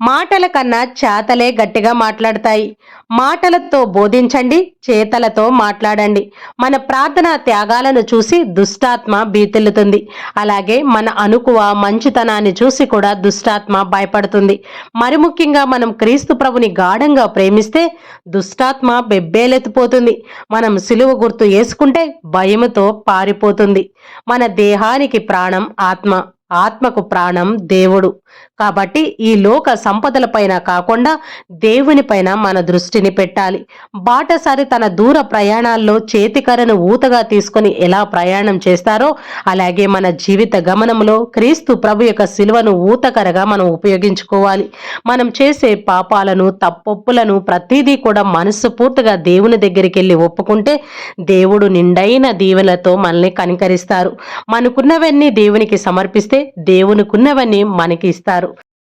మాటల కన్నా చేతలే గట్టిగా మాట్లాడతాయి. మాటలతో బోధించండి, చేతలతో మాట్లాడండి. మన ప్రార్థన త్యాగాలను చూసి దుష్టాత్మ భీతిల్లుతుంది. అలాగే మన అణుకువ మంచితనాన్ని చూసి కూడా దుష్టాత్మ భయపడుతుంది. మరి ముఖ్యంగా మనం క్రీస్తు ప్రభుని గాఢంగా ప్రేమిస్తే దుష్టాత్మ బెబ్బేలెత్తిపోతుంది. మనం సిలువ గుర్తు వేసుకుంటే భయముతో పారిపోతుంది. మన దేహానికి ప్రాణం ఆత్మ, ఆత్మకు ప్రాణం దేవుడు. కాబట్టి ఈ లోక సంపదలపైన కాకుండా దేవునిపైన మన దృష్టిని పెట్టాలి. బాటసారి తన దూర ప్రయాణాల్లో చేతికర్రను ఊతగా తీసుకొని ఎలా ప్రయాణం చేస్తారో అలాగే మన జీవిత గమనంలో క్రీస్తు ప్రభు యొక్క సిలువను ఊతకరగా మనం ఉపయోగించుకోవాలి. మనం చేసే పాపాలను, తప్పొప్పులను ప్రతిదీ కూడా మనస్ఫూర్తిగా దేవుని దగ్గరికి వెళ్ళి ఒప్పుకుంటే దేవుడు నిండైన దీవెనలతో మనల్ని కనికరిస్తారు. మనకున్నవన్నీ దేవునికి సమర్పిస్తే దేవునికున్నవన్నీ మనకి ఇస్తారు.